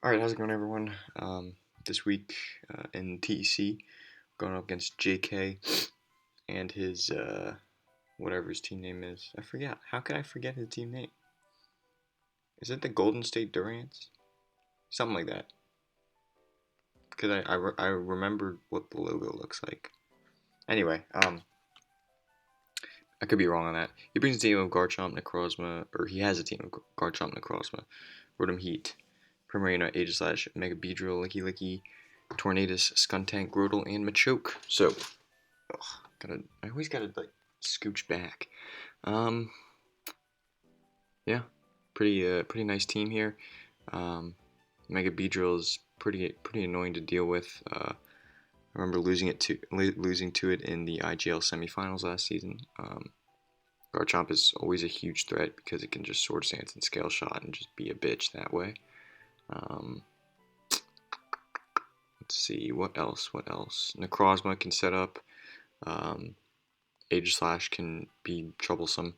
Alright, how's it going, everyone? This week in TEC, going up against JK and his, whatever his team name is. I forget. How could I forget his team name? Is it the Golden State Durants? Something like that. Because I remembered what the logo looks like. Anyway, I could be wrong on that. He brings a team of Garchomp, Necrozma, or he has a team of Garchomp, Necrozma, Rotom Heat, Primarina, Aegislash, Mega Beedrill, Licky Licky, Tornadus, Skuntank, Grotle, and Machoke. So, I always gotta like scooch back. Um, yeah, pretty nice team here. Mega Beedrill is pretty annoying to deal with. I remember losing to it in the IGL semifinals last season. Garchomp is always a huge threat because it can just Sword Stance and Scale Shot and just be a bitch that way. Let's see, what else? Necrozma can set up. Aegislash can be troublesome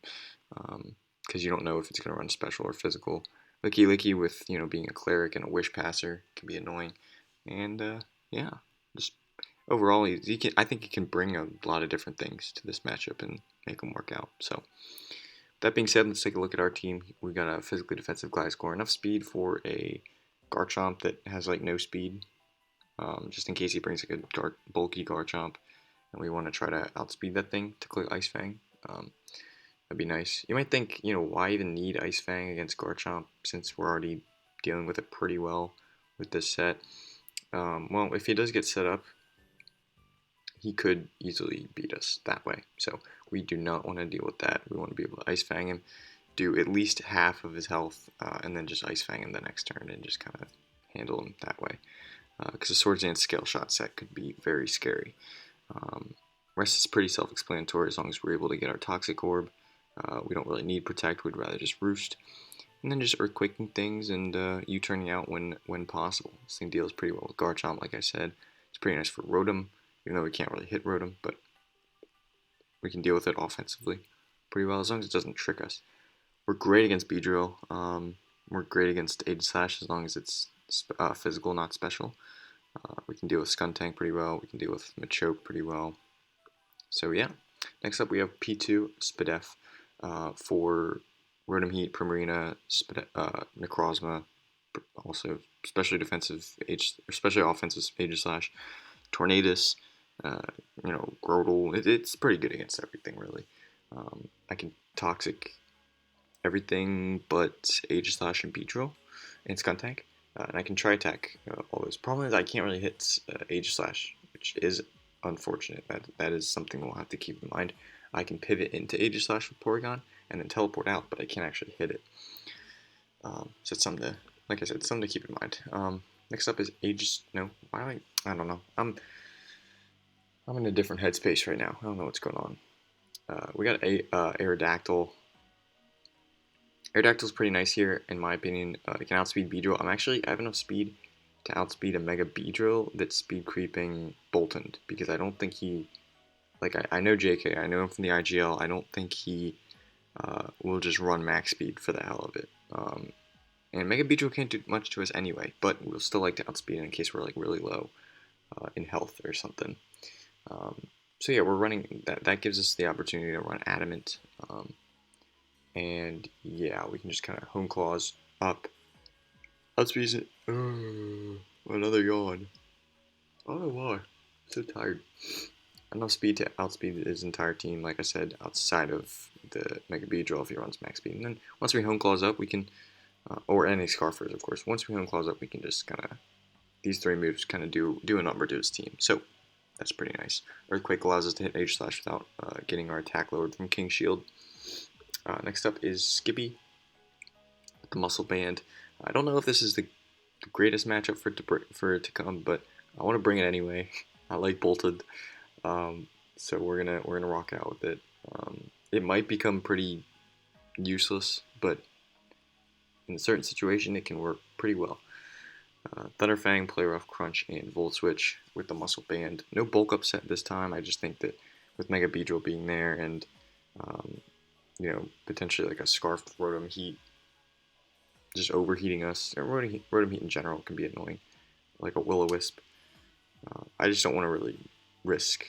because you don't know if it's going to run special or physical. Licky Licky with, being a cleric and a wish passer can be annoying. And, yeah, just overall, I think he can bring a lot of different things to this matchup and make them work out. So, that being said, let's take a look at our team. We got a physically defensive Gliscor, enough speed for a Garchomp that has like no speed, just in case he brings like a bulky Garchomp, and we want to try to outspeed that thing to clear Ice Fang. That'd be nice. You might think, why even need Ice Fang against Garchomp since we're already dealing with it pretty well with this set. Well, if he does get set up, he could easily beat us that way. So we do not want to deal with that. We want to be able to Ice Fang him, do at least half of his health, and then just Ice Fang him the next turn and just kind of handle him that way. Because the Swords Dance Scale Shot set could be very scary. Rest is pretty self-explanatory as long as we're able to get our Toxic Orb. We don't really need Protect, we'd rather just Roost. And then just Earthquaking things and U-turning out when possible. This thing deals pretty well with Garchomp, like I said. It's pretty nice for Rotom, even though we can't really hit Rotom, but we can deal with it offensively pretty well as long as it doesn't trick us. We're great against Beedrill. We're great against Aegislash as long as it's physical, not special. We can deal with Skuntank pretty well. We can deal with Machoke pretty well. So yeah. Next up we have P2 Spadef for Rotom Heat, Primarina, Necrozma, also especially offensive Aegislash, Tornadus, Grotle. It's pretty good against everything really. I can Toxic everything but Aegislash and Beedrill and Skuntank. And I can Tri-Attack all those. Problem is I can't really hit Aegislash, which is unfortunate. That is something we'll have to keep in mind. I can pivot into Aegislash with Porygon and then teleport out, but I can't actually hit it. So it's something to, like I said, something to keep in mind. Next up is I don't know. I'm in a different headspace right now. I don't know what's going on. We got Aerodactyl. Aerodactyl's pretty nice here, in my opinion. It can outspeed Beedrill. I have enough speed to outspeed a Mega Beedrill that's speed creeping Boltund, because I don't think he, I know JK, I know him from the IGL, I don't think he will just run max speed for the hell of it. And Mega Beedrill can't do much to us anyway, but we'll still like to outspeed it in case we're like really low in health or something. So yeah, we're running, that gives us the opportunity to run Adamant. And yeah, we can just kind of Hone Claws up. Outspeed it. Another yawn. I don't know why. I'm so tired. Enough speed to outspeed his entire team, like I said, outside of the Mega Beedrill if he runs max speed. And then once we Hone Claws up, we can, or any Scarfers, of course. Once we Hone Claws up, we can just kind of, these three moves kind of do a number to his team. So that's pretty nice. Earthquake allows us to hit Aegislash without getting our attack lowered from King Shield. Next up is Skippy, the Muscle Band. I don't know if this is the greatest matchup for it to come, but I want to bring it anyway. I like Bolted, so we're gonna rock out with it. It might become pretty useless, but in a certain situation, it can work pretty well. Thunderfang, Play Rough, Crunch, and Volt Switch with the Muscle Band. No bulk upset this time. I just think that with Mega Beedrill being there and potentially like a Scarf Rotom Heat just overheating us. Or rotom heat in general can be annoying, like a will-o-wisp. I just don't want to really risk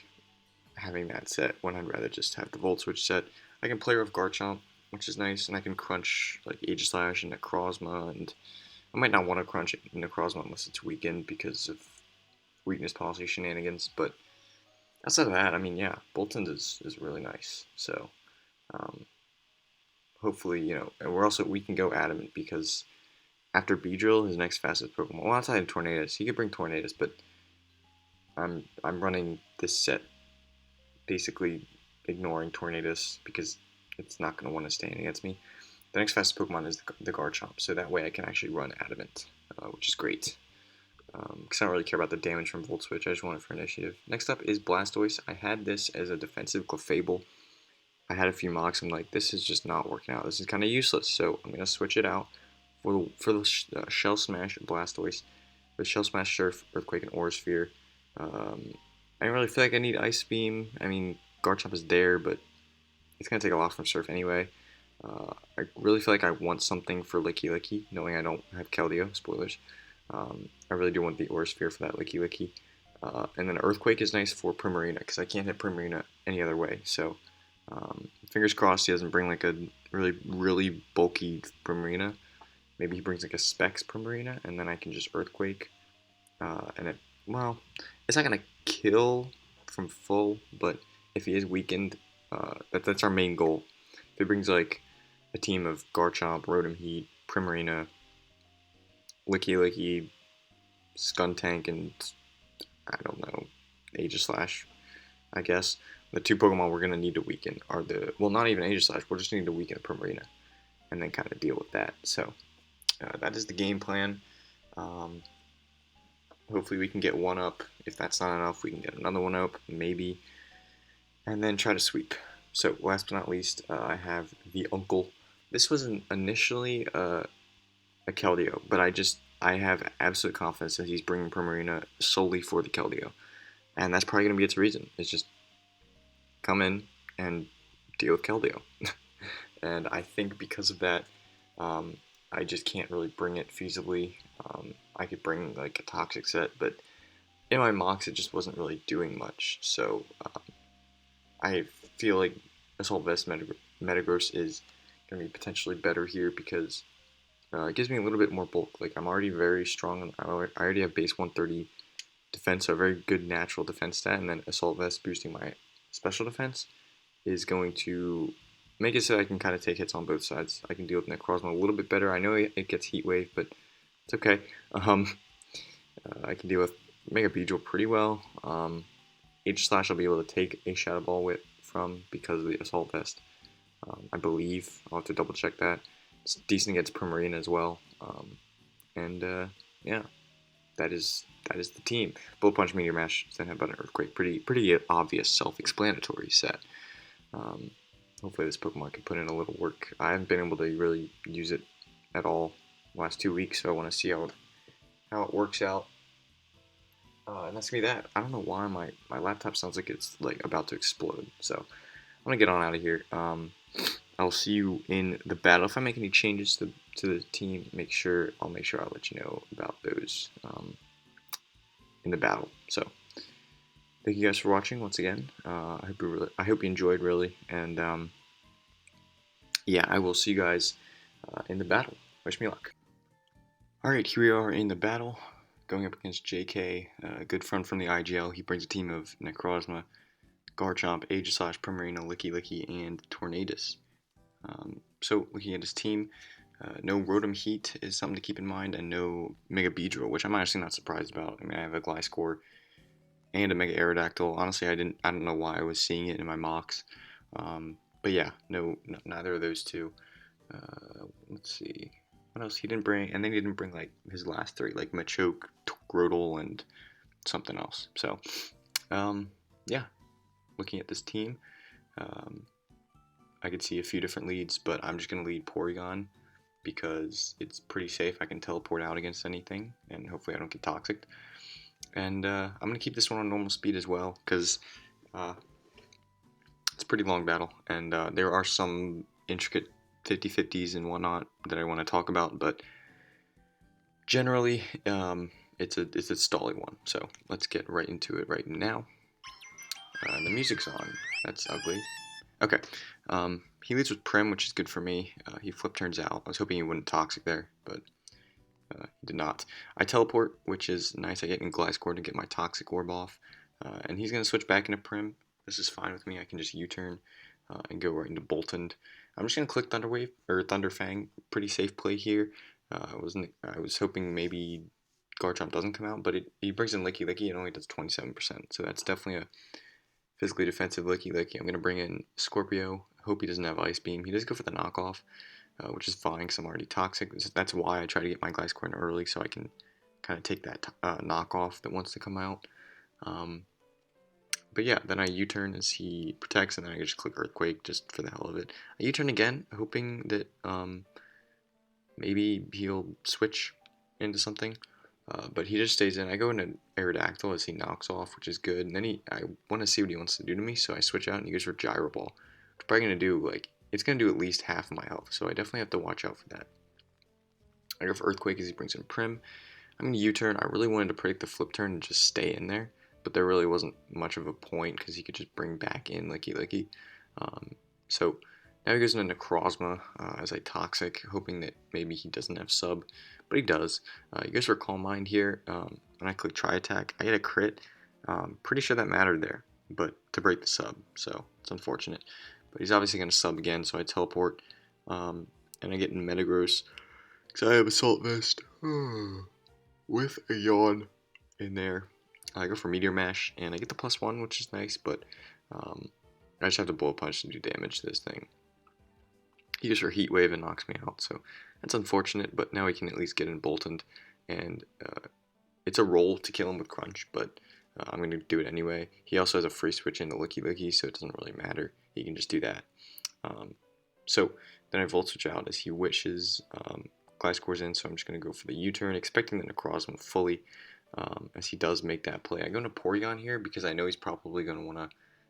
having that set when I'd rather just have the Volt Switch set. I can play off Garchomp, which is nice, and I can crunch like Aegislash and Necrozma, and I might not want to crunch Necrozma unless it's weakened because of weakness policy shenanigans, but outside of that, I mean, yeah, Boltund is really nice. So um, hopefully, and we can go Adamant because after Beedrill, his next fastest Pokemon, well, outside of Tornadus, he could bring Tornadus, but I'm running this set basically ignoring Tornadus because it's not going to want to stand against me. The next fastest Pokemon is the Garchomp, so that way I can actually run Adamant, which is great. Because I don't really care about the damage from Volt Switch, I just want it for initiative. Next up is Blastoise. I had this as a defensive Clefable. I had a few mocks, I'm like, this is just not working out. This is kind of useless, so I'm going to switch it out for the Shell Smash Blastoise. With Shell Smash, Surf, Earthquake, and Aura Sphere. I don't really feel like I need Ice Beam. I mean, Garchomp is there, but it's going to take a lot from Surf anyway. I really feel like I want something for Licky Licky, knowing I don't have Keldeo, spoilers. I really do want the Aura Sphere for that Licky Licky. And then Earthquake is nice for Primarina, because I can't hit Primarina any other way. So, fingers crossed he doesn't bring like a really, really bulky Primarina. Maybe he brings like a Specs Primarina, and then I can just Earthquake. Well, it's not going to kill from full, but if he is weakened, that's our main goal. If he brings like a team of Garchomp, Rotom Heat, Primarina, Licky Licky, Skuntank, and I don't know, Aegislash, I guess. The two Pokemon we're going to need to weaken are not even Aegislash, we're just going to need to weaken a Primarina and then kind of deal with that. So, that is the game plan. Hopefully we can get one up. If that's not enough, we can get another one up, maybe, and then try to sweep. So last but not least, I have the Uncle. This was initially a Keldeo, but I have absolute confidence that he's bringing Primarina solely for the Keldeo, and that's probably going to be its reason. It's just come in and deal with Keldeo, and I think because of that, I just can't really bring it feasibly. I could bring like a Toxic set, but in my mocks it just wasn't really doing much. So I feel like Assault Vest Metagross is going to be potentially better here because it gives me a little bit more bulk. Like I'm already very strong. I already have base 130 defense, so a very good natural defense stat, and then Assault Vest boosting my special defense is going to make it so I can kind of take hits on both sides. I can deal with Necrozma a little bit better. I know it gets Heat Wave, but it's okay. I can deal with Mega Beedrill pretty well. Aegislash I'll be able to take a Shadow Ball from because of the Assault Vest. I believe. I'll have to double check that. It's decent against Primarina as well. Yeah, that is the team. Bullet Punch, Meteor Mash, Zen Headbutt, and Earthquake. Pretty obvious, self-explanatory set. Hopefully this Pokemon can put in a little work. I haven't been able to really use it at all the last 2 weeks, so I want to see how it works out. And that's gonna be that. I don't know why my laptop sounds like it's like about to explode. So I'm gonna get on out of here. I'll see you in the battle. If I make any changes to the team, I'll make sure I'll let you know about those in the battle. So thank you guys for watching once again. I hope you enjoyed really, and yeah, I will see you guys in the battle. Wish me luck. All right, here we are in the battle, going up against JK, a good friend from the IGL. He brings a team of Necrozma, Garchomp, Aegislash, Primarina, Licky Licky, and Tornadus. So looking at his team, no Rotom Heat is something to keep in mind, and no Mega Beedrill, which I'm actually not surprised about. I mean, I have a Gliscor and a Mega Aerodactyl. Honestly, I don't know why I was seeing it in my mocks. But yeah, neither of those two. Let's see. What else he didn't bring? And then he didn't bring like his last three, like Machoke, Grotle, and something else. So, yeah, looking at this team, I could see a few different leads, but I'm just going to lead Porygon because it's pretty safe. I can teleport out against anything, and hopefully I don't get toxic. And I'm going to keep this one on normal speed as well because it's a pretty long battle, and there are some intricate 50-50s and whatnot that I want to talk about, but Generally, it's a stally one. So let's get right into it right now. The music's on. That's ugly. Okay. He leads with Prim, which is good for me. He flip turns out. I was hoping he wouldn't toxic there, but he did not. I teleport, which is nice. I get in Gliscor to get my toxic orb off, and he's gonna switch back into Prim. This is fine with me. I can just U-turn and go right into Boltund. I'm just gonna click Thunder Wave or Thunder Fang. Pretty safe play here. I was hoping maybe Garchomp doesn't come out, but he brings in Licky Licky. It only does 27%, so that's definitely a physically defensive Licky Licky. I'm gonna bring in Scorpio. Hope he doesn't have Ice Beam. He does go for the knockoff, which is fine because I'm already toxic. That's why I try to get my Gliscor in early so I can kind of take that knockoff that wants to come out. But yeah, then I U-turn as he protects, and then I just click Earthquake just for the hell of it. I U-turn again, hoping that maybe he'll switch into something. But he just stays in. I go into Aerodactyl as he knocks off, which is good. And then I want to see what he wants to do to me, so I switch out and he goes for Gyro Ball. It's probably going to do, like, it's going to do at least half of my health, so I definitely have to watch out for that. I go for Earthquake as he brings in Prim. I'm going to U-turn. I really wanted to predict the flip turn and just stay in there, but there really wasn't much of a point because he could just bring back in Licky Licky. So now he goes into Necrozma as I toxic, hoping that maybe he doesn't have sub, but he does. He goes for Calm Mind here, and I click Try Attack. I get a crit. Pretty sure that mattered there, but to break the sub, so it's unfortunate. But he's obviously going to sub again, so I teleport, and I get in Metagross, because I have Assault Vest with a Yawn in there. I go for Meteor Mash, and I get the +1, which is nice, but I just have to Bullet Punch to do damage to this thing. He goes for Heat Wave and knocks me out, so that's unfortunate, but now he can at least get in Boltund, and it's a roll to kill him with Crunch, but I'm going to do it anyway. He also has a free switch into Licky Licky, so it doesn't really matter. He can just do that. So then I Volt Switch out as he wishes. Gliscor's in, so I'm just going to go for the U-turn, expecting the Necrozma fully, as he does make that play. I go into Porygon here because I know he's probably going to want to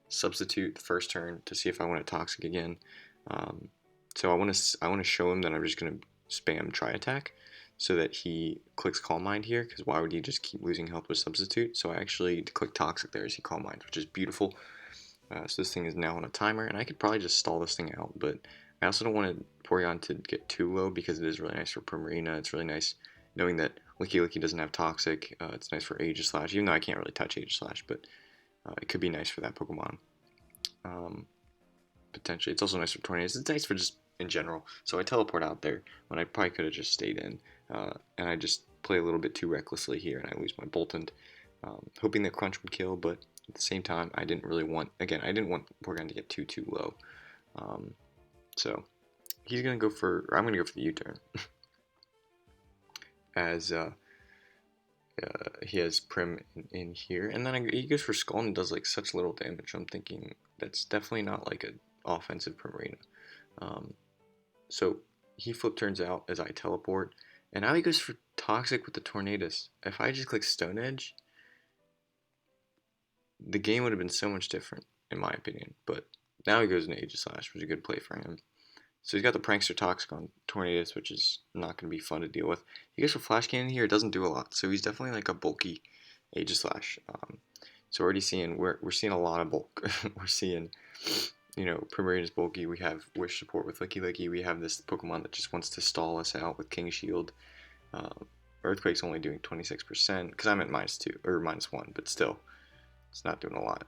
substitute the first turn to see if I want to Toxic again. So I want to show him that I'm just going to spam Try Attack so that he clicks Calm Mind here, because why would he just keep losing health with Substitute? So I actually click Toxic there as he Calm Mind, which is beautiful. So this thing is now on a timer, and I could probably just stall this thing out, but I also don't want Porygon to get too low because it is really nice for Primarina. It's really nice knowing that Licky Licky doesn't have Toxic. It's nice for Aegislash, even though I can't really touch Aegislash, but it could be nice for that Pokemon. Potentially. It's also nice for Tornadoes. It's nice for just in general. So I teleport out there when I probably could have just stayed in. And I just play a little bit too recklessly here, and I lose my Boltund. Hoping that Crunch would kill, but at the same time, I didn't want Porygon to get too low. So he's going to go for, or I'm going to go for the U-turn. As he has Prim in here, and then he goes for Skull and does like such little damage. I'm thinking that's definitely not like an offensive Primarina. So he flip turns out as I teleport, and now he goes for Toxic with the Tornadus. If I just click Stone Edge, the game would have been so much different, in my opinion. But now he goes into Aegislash, which is a good play for him. So he's got the Prankster Toxic on Tornadus, which is not going to be fun to deal with. He goes for Flash Cannon here. It doesn't do a lot, so he's definitely like a bulky Aegislash. So already seeing we're seeing a lot of bulk. We're seeing, Primarina's bulky. We have Wish support with Licky Licky. We have this Pokemon that just wants to stall us out with King Shield. Earthquake's only doing 26% because I'm at -2 or -1, but still, it's not doing a lot.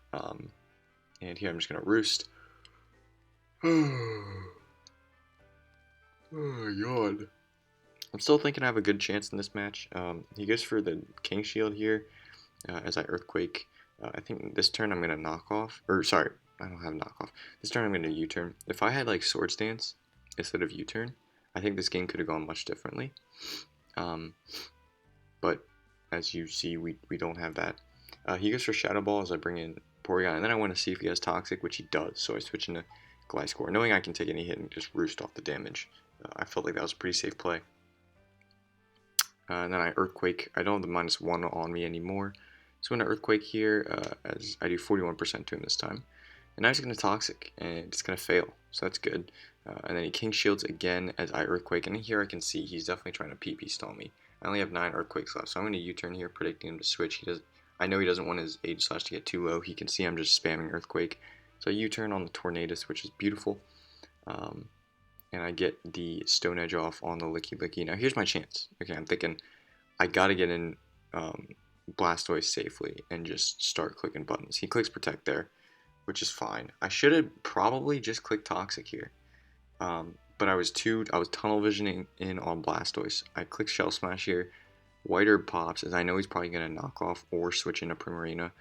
And here I'm just gonna Roost. Oh, yawn. I'm still thinking I have a good chance in this match. He goes for the King Shield here as I Earthquake. I think this turn I'm going to knock off. Or, sorry, I don't have knock off. This turn I'm going to U-turn. If I had, like, Swords Dance instead of U-turn, I think this game could have gone much differently. But, as you see, we don't have that. He goes for Shadow Ball as I bring in Porygon. And then I want to see if he has Toxic, which he does. So I switch into Gliscor, knowing I can take any hit and just Roost off the damage. I felt like that was a pretty safe play. And then I Earthquake. I don't have the -1 on me anymore. So I'm going to Earthquake here as I do 41% to him this time. And now he's going to Toxic, and it's going to fail. So that's good. And then he King Shields again as I Earthquake. And here I can see he's definitely trying to PP stall me. I only have 9 Earthquakes left, so I'm going to U-turn here, predicting him to switch. I know he doesn't want his Aegislash to get too low. He can see I'm just spamming Earthquake. So I U-turn on the Tornadus, which is beautiful. And I get the Stone Edge off on the Licky Licky. Now here's my chance. Okay, I'm thinking I gotta get in Blastoise safely and just start clicking buttons. He clicks Protect there, which is fine. I should have probably just clicked Toxic here. But I was tunnel visioning in on Blastoise. I click Shell Smash here. White Herb pops, as I know he's probably going to knock off or switch into Primarina.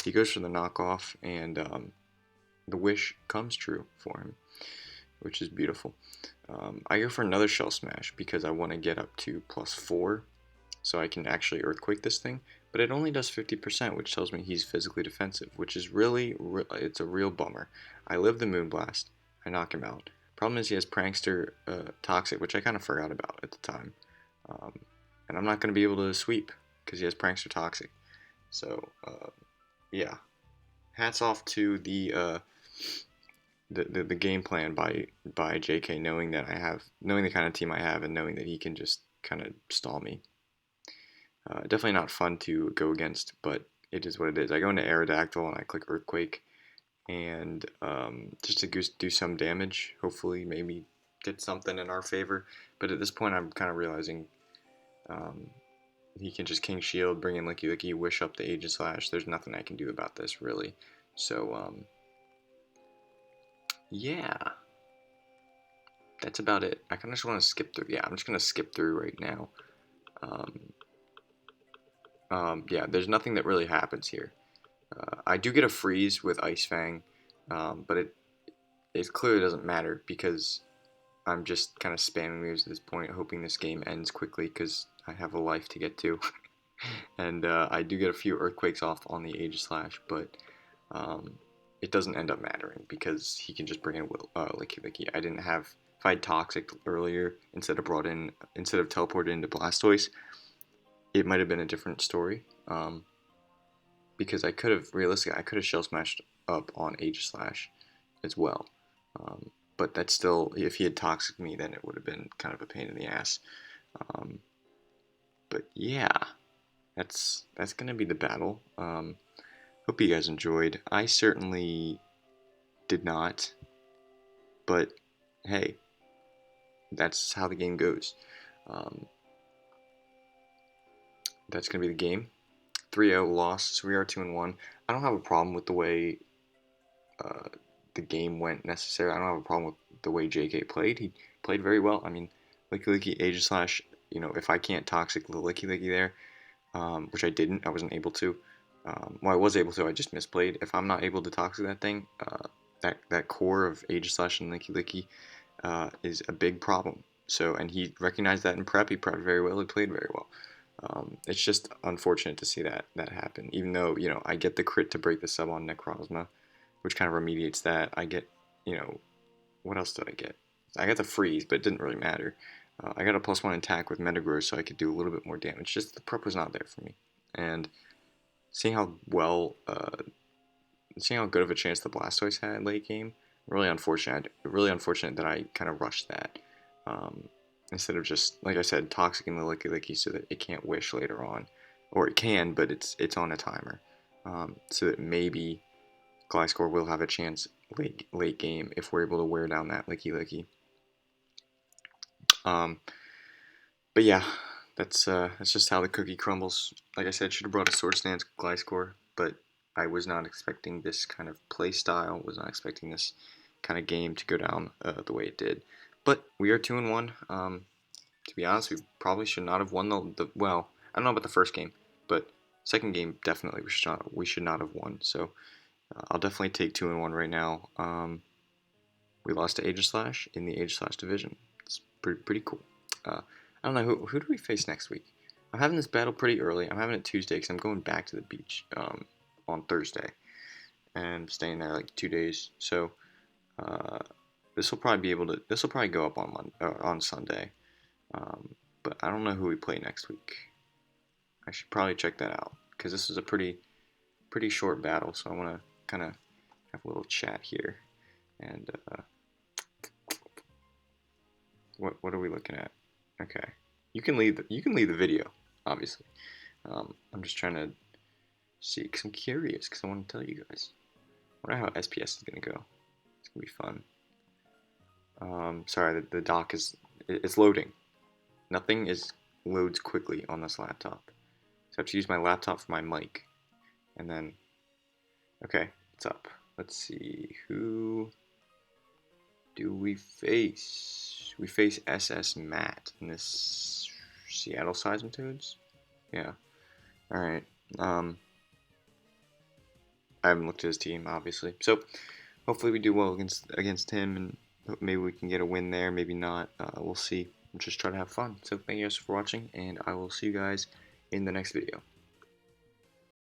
He goes for the knockoff, and the wish comes true for him, which is beautiful. I go for another Shell Smash because I want to get up to +4 so I can actually Earthquake this thing, but it only does 50%, which tells me he's physically defensive, which is it's a real bummer. I live the Moonblast, I knock him out. Problem is he has Prankster Toxic, which I kind of forgot about at the time. And I'm not going to be able to sweep because he has Prankster Toxic. So, yeah. Hats off to the game plan by JK, knowing the kind of team I have and knowing that he can just kind of stall me. Definitely not fun to go against, but it is what it is. I go into Aerodactyl and I click Earthquake, and just to do some damage, hopefully maybe get something in our favor. But at this point I'm kind of realizing he can just King Shield, bring in Licky Licky, wish up the Aegislash. There's nothing I can do about this really. So yeah, that's about it. I kind of just want to skip through. Yeah, I'm just going to skip through right now. Yeah, there's nothing that really happens here. I do get a freeze with Ice Fang, but it clearly doesn't matter because I'm just kind of spamming moves at this point, hoping this game ends quickly because I have a life to get to. And I do get a few Earthquakes off on the Aegislash, but it doesn't end up mattering because he can just bring in Licky Licky. If I had Toxic earlier instead of teleported into Blastoise, it might have been a different story. Because I could have Shell Smashed up on Aegislash as well. But that's still, if he had Toxic me, then it would have been kind of a pain in the ass. But yeah, that's gonna be the battle. Hope you guys enjoyed. I certainly did not, but hey, that's how the game goes. That's gonna be the game. 3-0 loss, so we are 2-1. I don't have a problem with the way the game went necessarily. I don't have a problem with the way JK played. He played very well. I mean, Licky Licky, Aegislash, if I can't Toxic the Licky Licky there, which I didn't, I wasn't able to. Well, I was able to, I just misplayed. If I'm not able to Toxic that thing, that core of Aegislash and Licky Licky is a big problem. So, and he recognized that in prep. He prepped very well. He played very well. It's just unfortunate to see that happen. Even though I get the crit to break the sub on Necrozma, which kind of remediates that. I get what else did I get? I got the freeze, but it didn't really matter. I got a +1 attack with Metagross, so I could do a little bit more damage. Just the prep was not there for me, and seeing how good of a chance the Blastoise had late game, really unfortunate. Really unfortunate that I kind of rushed that. Instead of just, like I said, toxicing the Licky Licky so that it can't wish later on. Or it can, but it's on a timer. So that maybe Gliscor will have a chance late game if we're able to wear down that Licky Licky. But yeah, that's just how the cookie crumbles. Like I said, should have brought a Sword Stance Gliscor, but I was not expecting this kind of play style, was not expecting this kind of game to go down the way it did. But we are 2-1. To be honest, we probably should not have won well, I don't know about the first game, but second game definitely we should not have won. So I'll definitely take 2-1 right now. We lost to Aegislash in the Aegislash division. It's pretty cool. I don't know who do we face next week. I'm having this battle pretty early. I'm having it Tuesday because I'm going back to the beach on Thursday and staying there like 2 days. So this will probably go up on Sunday. But I don't know who we play next week. I should probably check that out because this is a pretty short battle. So I want to kind of have a little chat here. And what are we looking at? Okay, you can leave the video, obviously. I'm just trying to see because I'm curious because I want to tell you guys. I wonder how SPS is gonna go. It's gonna be fun. Sorry, the dock it's loading. Nothing is loads quickly on this laptop. So I have to use my laptop for my mic. And then, okay, it's up. Let's see, who do we face? We face SS Matt in this Seattle Seismitoads? Yeah. Alright. I haven't looked at his team, obviously. So hopefully we do well against him, and maybe we can get a win there, maybe not. We'll see. Just try to have fun. So thank you guys for watching, and I will see you guys in the next video.